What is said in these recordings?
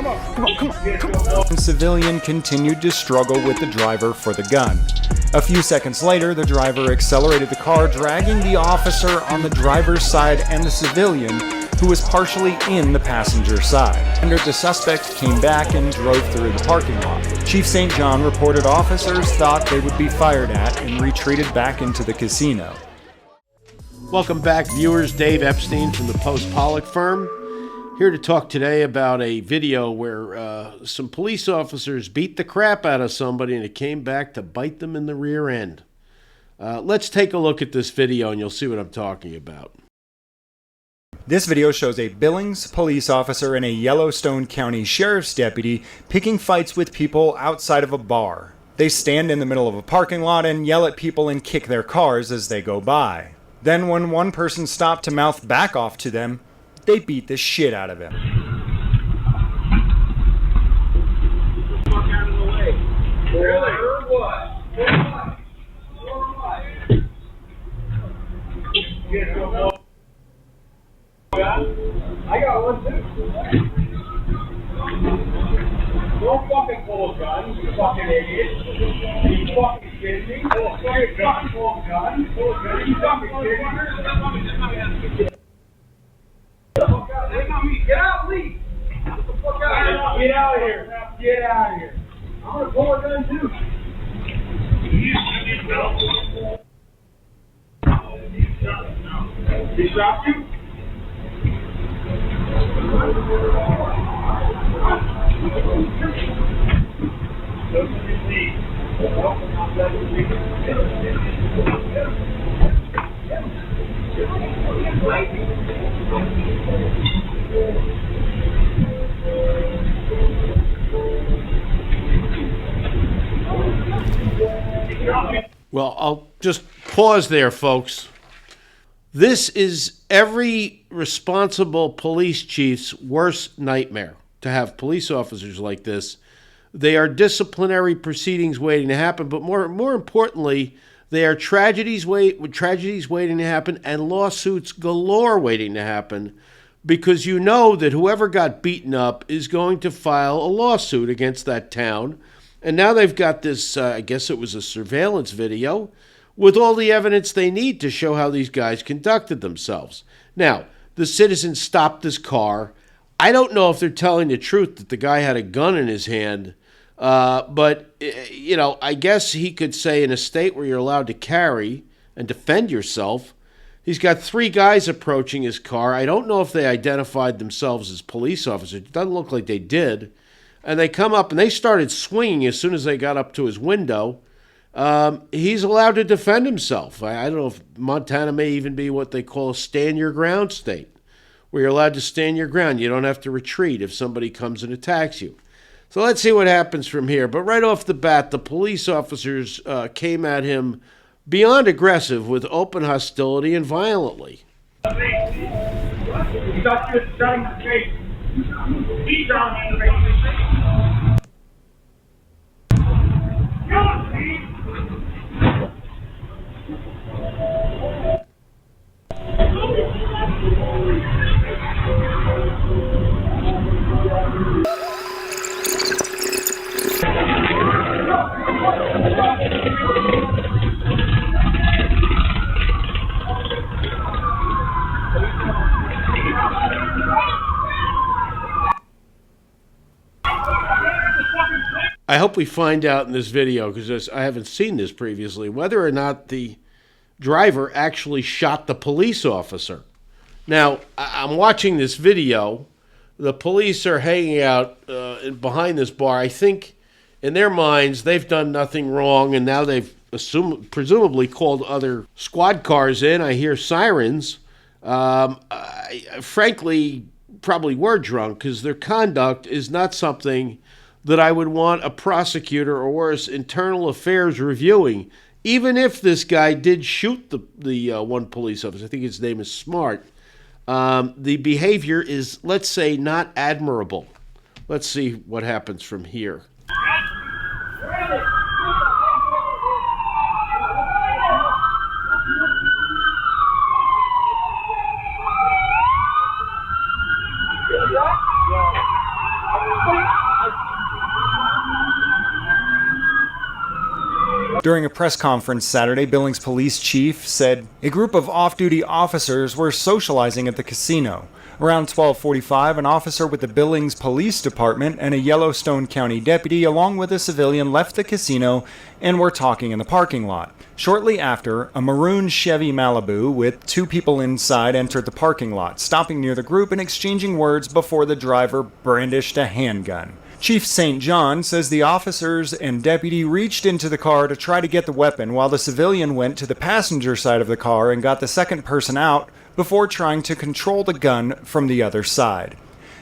The civilian continued to struggle with the driver for the gun. A few seconds later, the driver accelerated the car, dragging the officer on the driver's side and the civilian, who was partially in the passenger side. And the suspect came back and drove through the parking lot. Chief St. John reported officers thought they would be fired at and retreated back into the casino. Welcome back, viewers. Dave Epstein from the Post-Pollock firm. Here to talk today about a video where some police officers beat the crap out of somebody and it came back to bite them in the rear end. Let's take a look at this video and you'll see what I'm talking about. This video shows a Billings police officer and a Yellowstone County sheriff's deputy picking fights with people outside of a bar. They stand in the middle of a parking lot and yell at people and kick their cars as they go by. Then when one person stopped to mouth back off to them, they beat the shit out of him. Fuck out of the way. Really? Or what? I got one too. Don't fucking pull a gun, you fucking idiot. Are you fucking kidding me? Pull a fucking gun. Pull a gun. Pull a gun. Are you fucking kidding me? Get out, leave! Get the fuck out of here! Get out of here! Get out of here! I'm gonna pull a gun too! He shot you? Well, I'll just pause there, folks. This is every responsible police chief's worst nightmare, to have police officers like this. They are disciplinary proceedings waiting to happen, but more importantly, they are tragedies waiting to happen and lawsuits galore waiting to happen, because you know that whoever got beaten up is going to file a lawsuit against that town. And now they've got this, I guess it was a surveillance video, with all the evidence they need to show how these guys conducted themselves. Now, the citizens stopped this car. I don't know if they're telling the truth that the guy had a gun in his hand, but, you know, I guess he could say in a state where you're allowed to carry and defend yourself, he's got 3 guys approaching his car. I don't know if they identified themselves as police officers. It doesn't look like they did. And they come up and they started swinging as soon as they got up to his window. He's allowed to defend himself. I don't know if Montana may even be what they call a stand-your-ground state, where you're allowed to stand your ground. You don't have to retreat if somebody comes and attacks you. So let's see what happens from here. But right off the bat, the police officers came at him beyond aggressive with open hostility and violently. He got you shot in the face. He shot me in the face. I hope we find out in this video, because I haven't seen this previously, whether or not the driver actually shot the police officer. Now, I'm watching this video. The police are hanging out behind this bar. I think in their minds they've done nothing wrong, and now they've presumably called other squad cars in. I hear sirens. Frankly, probably were drunk, because their conduct is not something that I would want a prosecutor or worse, internal affairs reviewing. Even if this guy did shoot the one police officer, I think his name is Smart, the behavior is, let's say, not admirable. Let's see what happens from here. During a press conference Saturday, Billings police chief said a group of off-duty officers were socializing at the casino. Around 12:45, an officer with the Billings Police Department and a Yellowstone County deputy, along with a civilian, left the casino and were talking in the parking lot. Shortly after, a maroon Chevy Malibu with 2 people inside entered the parking lot, stopping near the group and exchanging words before the driver brandished a handgun. Chief St. John says the officers and deputy reached into the car to try to get the weapon, while the civilian went to the passenger side of the car and got the second person out before trying to control the gun from the other side.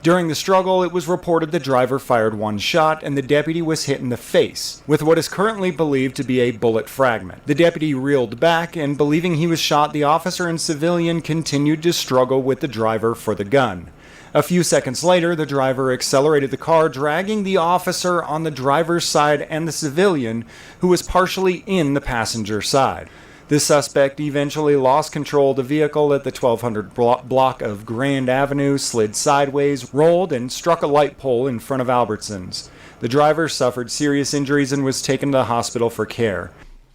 During the struggle, it was reported the driver fired 1 shot and the deputy was hit in the face with what is currently believed to be a bullet fragment. The deputy reeled back, and believing he was shot, the officer and civilian continued to struggle with the driver for the gun. A few seconds later, the driver accelerated the car, dragging the officer on the driver's side and the civilian, who was partially in the passenger side. The suspect eventually lost control of the vehicle at the 1200 block of Grand Avenue, slid sideways, rolled, and struck a light pole in front of Albertsons. The driver suffered serious injuries and was taken to the hospital for care.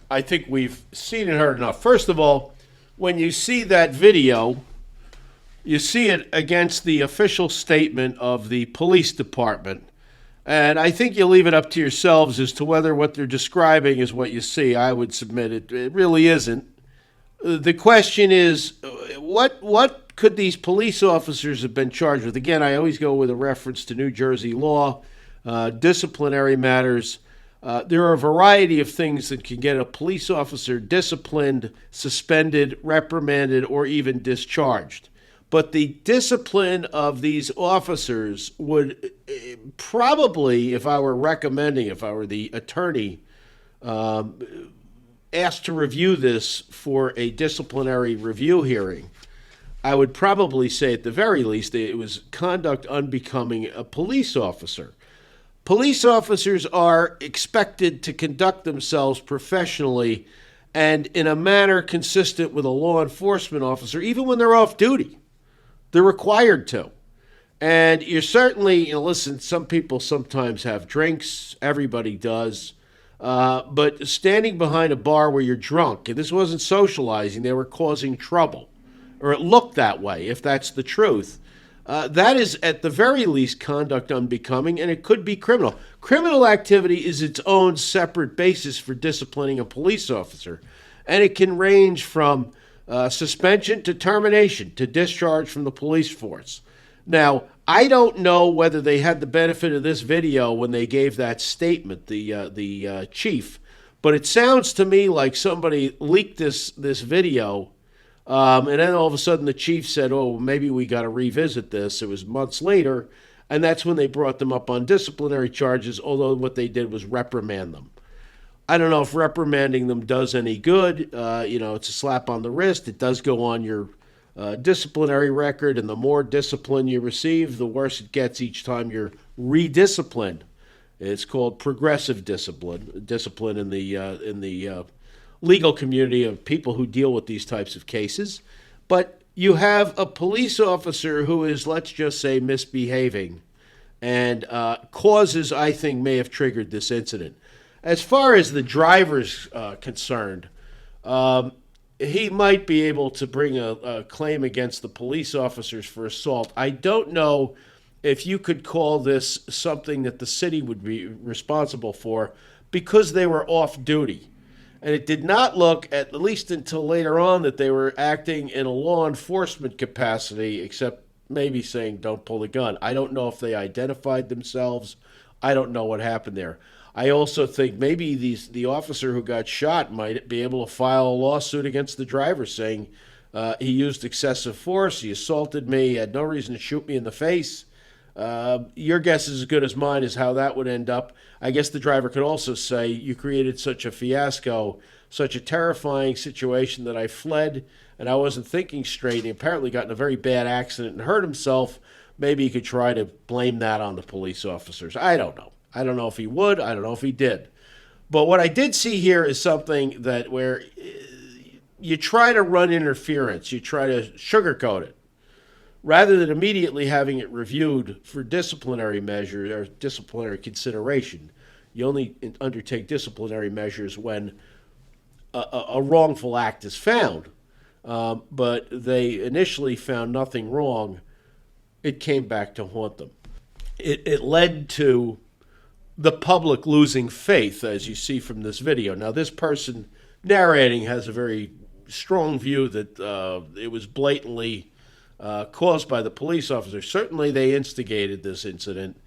I think we've seen and heard enough. First of all, when you see that video, you see it against the official statement of the police department. And I think you leave it up to yourselves as to whether what they're describing is what you see. I would submit it really isn't. The question is, what could these police officers have been charged with? Again, I always go with a reference to New Jersey law, disciplinary matters. There are a variety of things that can get a police officer disciplined, suspended, reprimanded, or even discharged. But the discipline of these officers would probably, if I were the attorney, asked to review this for a disciplinary review hearing, I would probably say at the very least it was conduct unbecoming a police officer. Police officers are expected to conduct themselves professionally and in a manner consistent with a law enforcement officer, even when they're off duty. They're required to. And you're certainly, listen, some people sometimes have drinks. Everybody does. But standing behind a bar where you're drunk, and this wasn't socializing, they were causing trouble. Or it looked that way, if that's the truth. That is, at the very least, conduct unbecoming, and it could be criminal. Criminal activity is its own separate basis for disciplining a police officer. And it can range from suspension to termination to discharge from the police force. Now, I don't know whether they had the benefit of this video when they gave that statement, the chief, but it sounds to me like somebody leaked this video, and then all of a sudden the chief said, "Oh, maybe we got to revisit this." It was months later, and that's when they brought them up on disciplinary charges, although what they did was reprimand them. I don't know if reprimanding them does any good. It's a slap on the wrist. It does go on your disciplinary record, and the more discipline you receive, the worse it gets each time you're redisciplined. It's called progressive discipline. Discipline in the legal community of people who deal with these types of cases. But you have a police officer who is, let's just say, misbehaving, and causes, I think, may have triggered this incident. As far as the driver's concerned, he might be able to bring a claim against the police officers for assault. I don't know if you could call this something that the city would be responsible for because they were off duty. And it did not look, at least until later on, that they were acting in a law enforcement capacity, except maybe saying, "Don't pull the gun." I don't know if they identified themselves. I don't know what happened there. I also think maybe the officer who got shot might be able to file a lawsuit against the driver saying he used excessive force, he assaulted me, he had no reason to shoot me in the face. Your guess is as good as mine as how that would end up. I guess the driver could also say, "You created such a fiasco, such a terrifying situation that I fled and I wasn't thinking straight." He apparently got in a very bad accident and hurt himself. Maybe he could try to blame that on the police officers. I don't know. I don't know if he would. I don't know if he did. But what I did see here is something that where you try to run interference, you try to sugarcoat it, rather than immediately having it reviewed for disciplinary measure or disciplinary consideration. You only undertake disciplinary measures when a wrongful act is found. But they initially found nothing wrong. It came back to haunt them. It led to the public losing faith, as you see from this video. Now, this person narrating has a very strong view that it was blatantly caused by the police officers. Certainly, they instigated this incident.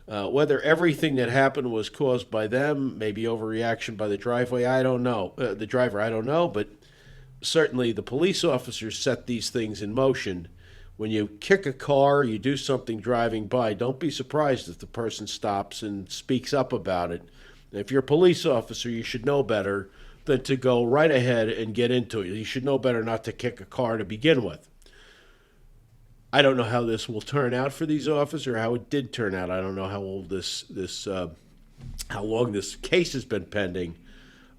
Whether everything that happened was caused by them, maybe overreaction by the driver, I don't know. But certainly the police officers set these things in motion. When you kick a car, you do something driving by, don't be surprised if the person stops and speaks up about it. If you're a police officer, you should know better than to go right ahead and get into it. You should know better not to kick a car to begin with. I don't know how this will turn out for these officers, or how it did turn out. I don't know how old how long this case has been pending.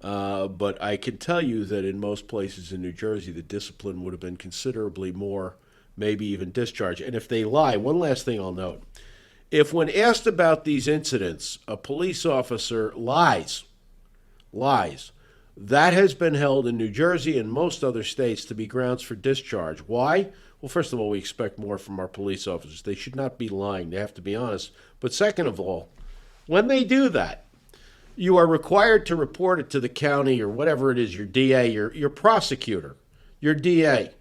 But I can tell you that in most places in New Jersey, the discipline would have been considerably more, maybe even discharge. And if they lie, one last thing I'll note. If when asked about these incidents, a police officer lies, that has been held in New Jersey and most other states to be grounds for discharge. Why? Well, first of all, we expect more from our police officers. They should not be lying. They have to be honest. But second of all, when they do that, you are required to report it to the county or whatever it is, your DA, your prosecutor, your DA,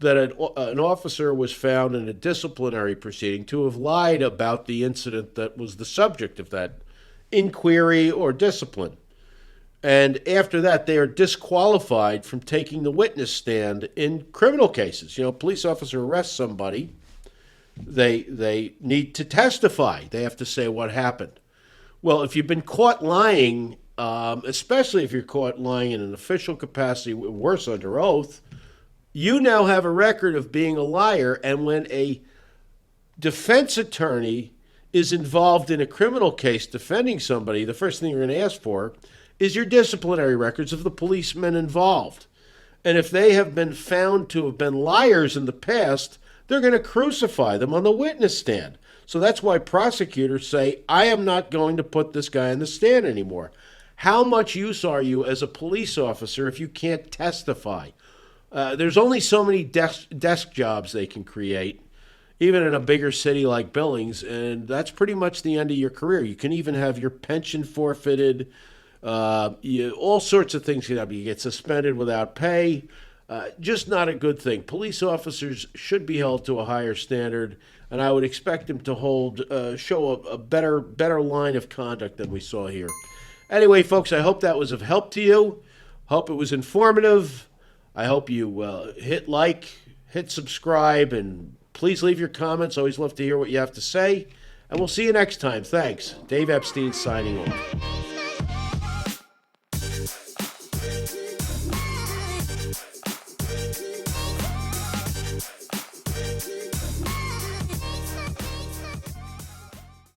that an officer was found in a disciplinary proceeding to have lied about the incident that was the subject of that inquiry or discipline. And after that, they are disqualified from taking the witness stand in criminal cases. A police officer arrests somebody, they need to testify. They have to say what happened. Well, if you've been caught lying, especially if you're caught lying in an official capacity, worse under oath, you now have a record of being a liar. And when a defense attorney is involved in a criminal case defending somebody, the first thing you're going to ask for is your disciplinary records of the policemen involved. And if they have been found to have been liars in the past, they're going to crucify them on the witness stand. So that's why prosecutors say, I am not going to put this guy on the stand anymore. How much use are you as a police officer if you can't testify? There's only so many desk jobs they can create, even in a bigger city like Billings, and that's pretty much the end of your career. You can even have your pension forfeited. All sorts of things can happen. You get suspended without pay. Just not a good thing. Police officers should be held to a higher standard, and I would expect them to show a better line of conduct than we saw here. Anyway, folks, I hope that was of help to you. Hope it was informative. I hope you hit like, hit subscribe, and please leave your comments. Always love to hear what you have to say. And we'll see you next time. Thanks. Dave Epstein signing off.